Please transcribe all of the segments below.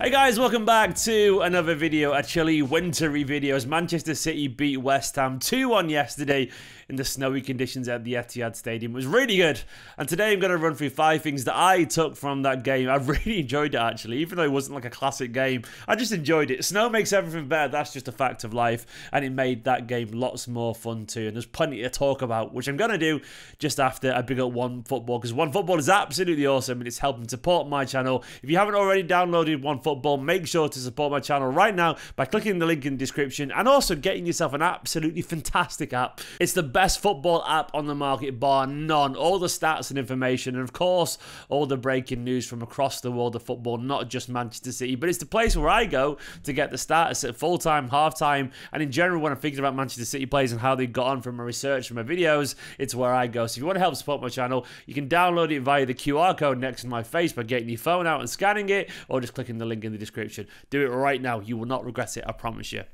Hey guys, welcome back to another video, a chilly, wintry video as Manchester City beat West Ham 2-1 yesterday in the snowy conditions at the Etihad Stadium. It was really good, and today I'm going to run through 5 things that I took from that game. I really enjoyed it actually, even though it wasn't like a classic game. I just enjoyed it. Snow makes everything better, that's just a fact of life, and it made that game lots more fun too, and there's plenty to talk about, which I'm going to do just after I big up OneFootball, because OneFootball is absolutely awesome and it's helping support my channel. If you haven't already downloaded OneFootball, make sure to support my channel right now by clicking the link in the description and also getting yourself an absolutely fantastic app. It's the best football app on the market, bar none. All the stats and information, and of course all the breaking news from across the world of football, not just Manchester City, but it's the place where I go to get the stats at full-time, half-time, and in general when I'm thinking about Manchester City players and how they got on from my research and my videos. It's where I go. So if you want to help support my channel, you can download it via the QR code next to my face by getting your phone out and scanning it, or just clicking the link in the description. Do it right now. You will not regret it, I promise you.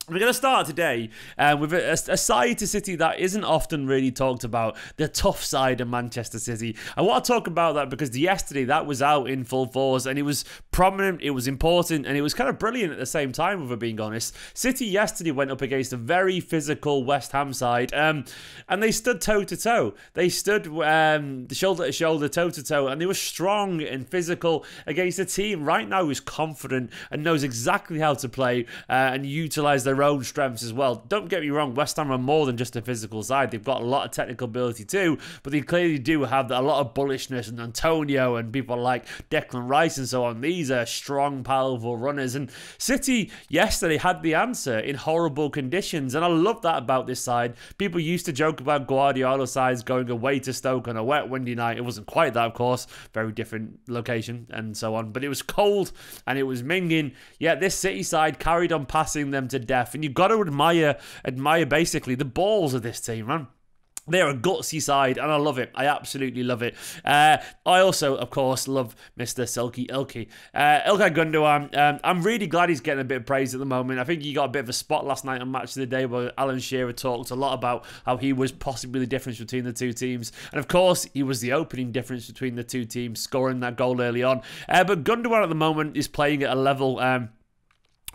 We're going to start today with a side to City that isn't often really talked about, the tough side of Manchester City. I want to talk about that because yesterday that was out in full force and it was prominent, it was important, and it was kind of brilliant at the same time, if we're being honest. City yesterday went up against a very physical West Ham side and they stood toe-to-toe. They stood shoulder-to-shoulder, toe-to-toe, and they were strong and physical against a team right now who's confident and knows exactly how to play and utilise their own strengths as well. Don't get me wrong, West Ham are more than just a physical side. They've got a lot of technical ability too, but they clearly do have a lot of bullishness, and Antonio and people like Declan Rice and so on. These are strong, powerful runners, and City yesterday had the answer in horrible conditions, and I love that about this side. People used to joke about Guardiola sides going away to Stoke on a wet, windy night. It wasn't quite that, of course, very different location and so on, but it was cold and it was minging, yet this City side carried on passing them to death. And you've got to admire basically the balls of this team, man. They're a gutsy side, and I love it. I absolutely love it. I also, of course, love Mr. Ilkay Gundogan. I'm really glad he's getting a bit of praise at the moment. I think he got a bit of a spot last night on Match of the Day where Alan Shearer talked a lot about how he was possibly the difference between the two teams. And, of course, he was the opening difference between the two teams, scoring that goal early on. But Gundogan at the moment is playing at a level...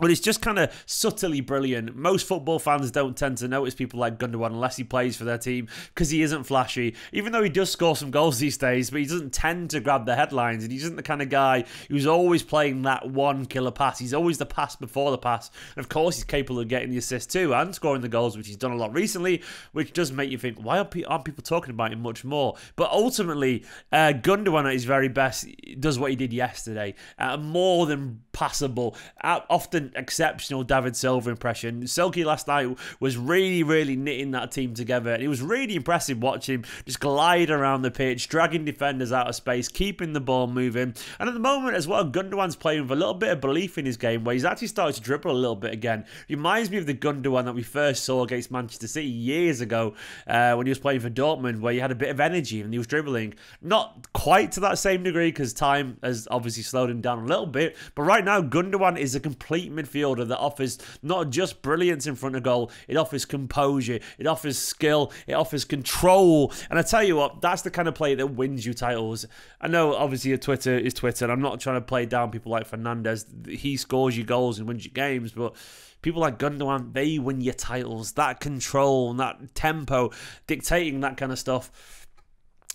Well, it's just kind of subtly brilliant. Most football fans don't tend to notice people like Gundogan unless he plays for their team because he isn't flashy, even though he does score some goals these days, but he doesn't tend to grab the headlines, and he isn't the kind of guy who's always playing that one killer pass. He's always the pass before the pass. And of course, he's capable of getting the assist too and scoring the goals, which he's done a lot recently, which does make you think, why aren't people talking about him much more? But ultimately, Gundogan at his very best does what he did yesterday. More than passable, often exceptional David Silva impression. Silky last night was really knitting that team together, and it was really impressive watching him just glide around the pitch, dragging defenders out of space, keeping the ball moving. And at the moment as well, Gundogan's playing with a little bit of belief in his game, where he's actually started to dribble a little bit again. He reminds me of the Gundogan that we first saw against Manchester City years ago when he was playing for Dortmund, where he had a bit of energy and he was dribbling. Not quite to that same degree because time has obviously slowed him down a little bit, but right now Gundogan is a complete midfielder that offers not just brilliance in front of goal, it offers composure, it offers skill, it offers control. And I tell you what, that's the kind of player that wins you titles. I know obviously Twitter is Twitter, and I'm not trying to play down people like Fernandez. He scores you goals and wins you games, but people like Gundogan, they win your titles. That control and that tempo, dictating that kind of stuff.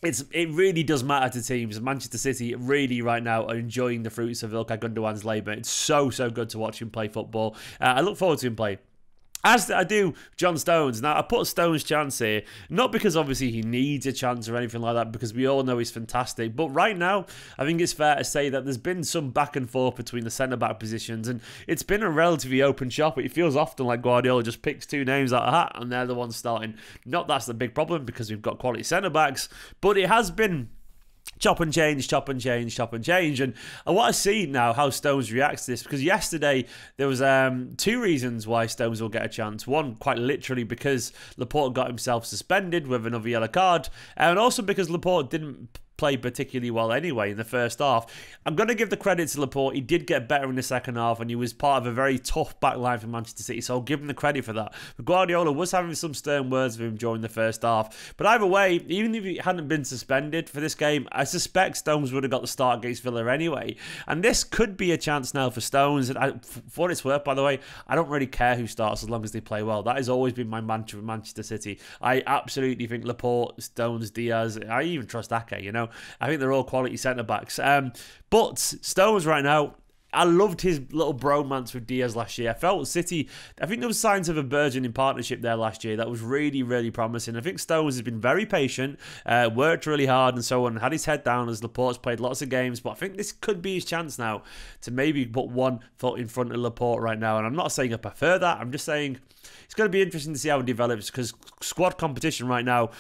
It really does matter to teams. Manchester City really right now are enjoying the fruits of Ilkay Gundogan's labour. It's so good to watch him play football. I look forward to him play. As I do John Stones. Now, I put Stones' chance here, not because obviously he needs a chance or anything like that, because we all know he's fantastic. But right now, I think it's fair to say that there's been some back and forth between the centre-back positions, and it's been a relatively open shop. It feels often like Guardiola just picks 2 names out of a hat, and they're the ones starting. Not that's the big problem, because we've got quality centre-backs, but it has been chop and change, chop and change, chop and change. And I want to see now how Stones reacts to this, because yesterday there was 2 reasons why Stones will get a chance. One, quite literally, because Laporte got himself suspended with another yellow card, and also because Laporte didn't play particularly well anyway in the first half. I'm going to give the credit to Laporte. He did get better in the second half, and he was part of a very tough back line for Manchester City, so I'll give him the credit for that. But Guardiola was having some stern words with him during the first half. But either way, even if he hadn't been suspended for this game, I suspect Stones would have got the start against Villa anyway. And this could be a chance now for Stones. And for what it's worth, by the way, I don't really care who starts as long as they play well. That has always been my mantra with Manchester City. I absolutely think Laporte, Stones, Diaz, I even trust Ake, you know. I think they're all quality centre-backs. But Stones right now, I loved his little bromance with Diaz last year. I felt City, I think there was signs of a burgeoning partnership there last year that was really, really promising. I think Stones has been very patient, worked really hard and so on, had his head down as Laporte's played lots of games, but I think this could be his chance now to maybe put one foot in front of Laporte right now. And I'm not saying I prefer that, I'm just saying it's going to be interesting to see how it develops, because squad competition right now,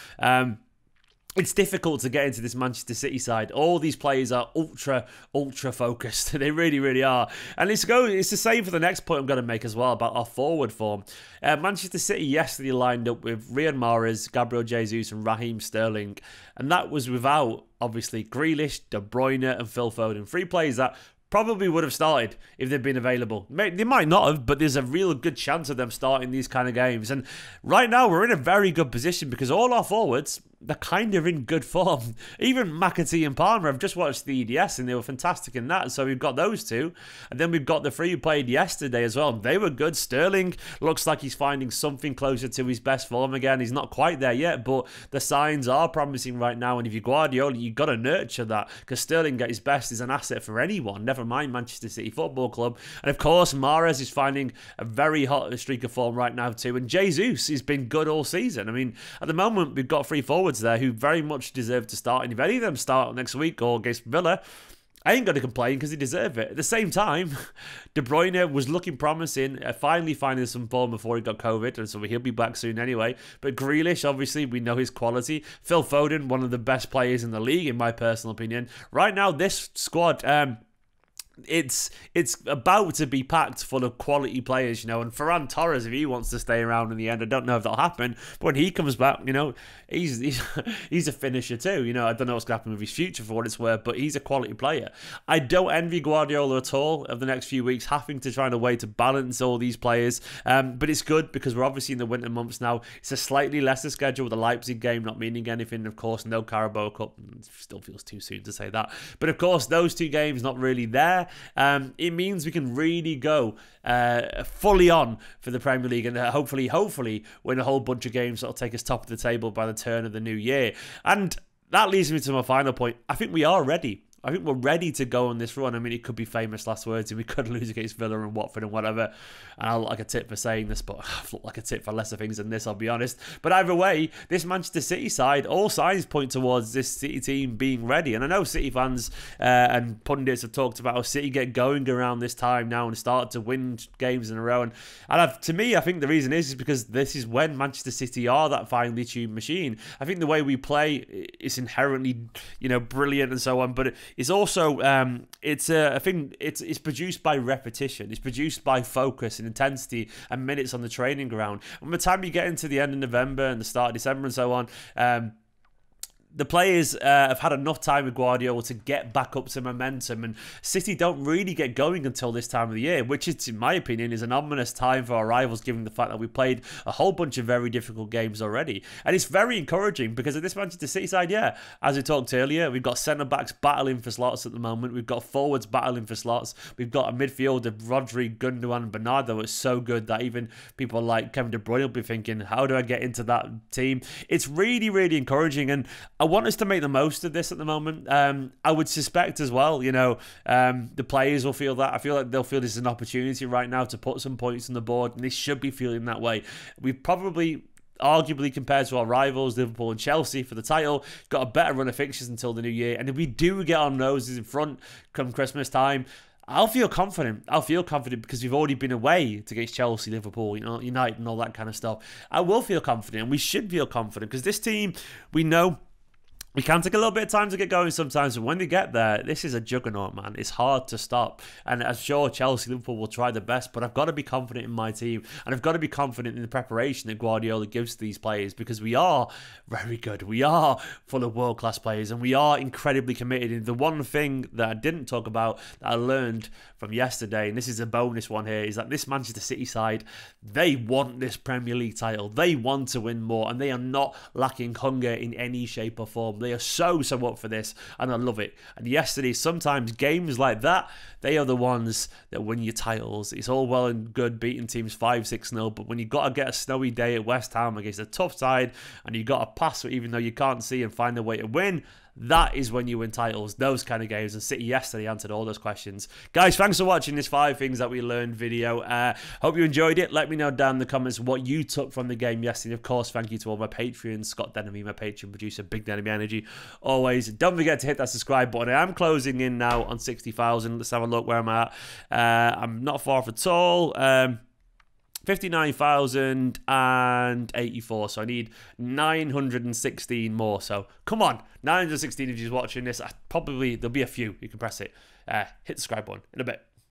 it's difficult to get into this Manchester City side. All these players are ultra focused. They really, really are. And it's the same for the next point I'm going to make as well about our forward form. Manchester City yesterday lined up with Riyad Mahrez, Gabriel Jesus and Raheem Sterling. And that was without, obviously, Grealish, De Bruyne and Phil Foden. 3 players that probably would have started if they'd been available. They might not have, but there's a real good chance of them starting these kind of games. And right now, we're in a very good position because all our forwards, they're kind of in good form. Even McAtee and Palmer, I've just watched the EDS and they were fantastic in that. So we've got those two. And then we've got the 3 who played yesterday as well. They were good. Sterling looks like he's finding something closer to his best form again. He's not quite there yet, but the signs are promising right now. And if you're Guardiola, you've got to nurture that, because Sterling at his best is an asset for anyone, never mind Manchester City Football Club. And of course, Mahrez is finding a very hot streak of form right now too. And Jesus has been good all season. I mean, at the moment, we've got 3 forwards there who very much deserve to start. And if any of them start next week or against Villa, I ain't going to complain because they deserve it. At the same time, De Bruyne was looking promising, finally finding some form before he got COVID, and so he'll be back soon anyway. But Grealish, obviously, we know his quality. Phil Foden, one of the best players in the league, in my personal opinion. Right now, this squad, it's about to be packed full of quality players, you know. And Ferran Torres, if he wants to stay around in the end, I don't know if that'll happen, but when he comes back, you know, he's a finisher too, you know. I don't know what's going to happen with his future for what it's worth, but he's a quality player. I don't envy Guardiola at all of the next few weeks having to find a way to balance all these players, but it's good because we're obviously in the winter months now. It's a slightly lesser schedule with the Leipzig game not meaning anything. Of course, no Carabao Cup. It still feels too soon to say that, but of course those 2 games not really there. It means we can really go fully on for the Premier League and hopefully win a whole bunch of games that'll take us top of the table by the turn of the new year. And that leads me to my final point. I think we are ready. I think we're ready to go on this run. I mean, it could be famous last words and we could lose against Villa and Watford and whatever. And I look like a tit for saying this, but I look like a tit for lesser things than this, I'll be honest. But either way, this Manchester City side, all signs point towards this City team being ready. And I know City fans and pundits have talked about how City get going around this time now and start to win games in a row. And to me, I think the reason is because this is when Manchester City are that finely tuned machine. I think the way we play is inherently, you know, brilliant and so on, but it's also it's produced by repetition. It's produced by focus and intensity and minutes on the training ground. And by the time you get into the end of November and the start of December and so on, the players have had enough time with Guardiola to get back up to momentum, and City don't really get going until this time of the year, which is, in my opinion, is an ominous time for our rivals, given the fact that we played a whole bunch of very difficult games already. And it's very encouraging because at this Manchester City side, yeah, as we talked earlier, we've got centre-backs battling for slots at the moment. We've got forwards battling for slots. We've got a midfield of Rodri, Gundogan and Bernardo is so good that even people like Kevin De Bruyne will be thinking, how do I get into that team? It's really, really encouraging, and I want us to make the most of this at the moment. I would suspect as well, you know, the players will feel that. I feel like they'll feel this is an opportunity right now to put some points on the board, and they should be feeling that way. We've probably, arguably compared to our rivals, Liverpool and Chelsea, for the title, got a better run of fixtures until the new year. And if we do get our noses in front come Christmas time, I'll feel confident. I'll feel confident because we've already been away against Chelsea, Liverpool, you know, United and all that kind of stuff. I will feel confident, and we should feel confident because this team, we know We can take a little bit of time to get going sometimes, but when they get there, this is a juggernaut, man. It's hard to stop. And I'm sure Chelsea, Liverpool will try their best, but I've got to be confident in my team, and I've got to be confident in the preparation that Guardiola gives to these players, because we are very good. We are full of world-class players, and we are incredibly committed. And the one thing that I didn't talk about that I learned from yesterday, and this is a bonus one here, is that this Manchester City side, they want this Premier League title. They want to win more, and they are not lacking hunger in any shape or form. They are so up for this, and I love it. And yesterday, sometimes games like that, they are the ones that win your titles. It's all well and good beating teams 5-6-0, but when you got to get a snowy day at West Ham against a tough side, and you got to pass even though you can't see and find a way to win, that is when you win titles, those kind of games. And City yesterday answered all those questions. Guys, thanks for watching this 5 things that we learned video. Hope you enjoyed it. Let me know down in the comments what you took from the game yesterday. Of course, thank you to all my Patreons, Scott Denemy, my Patreon producer, Big Denemy Energy. Always, don't forget to hit that subscribe button. I am closing in now on 60,000. Let's have a look where I'm at. I'm not far off at all. 59,084, so I need 916 more. So come on, 916 if you're watching this. Probably there'll be a few. You can press it. Hit the subscribe button in a bit.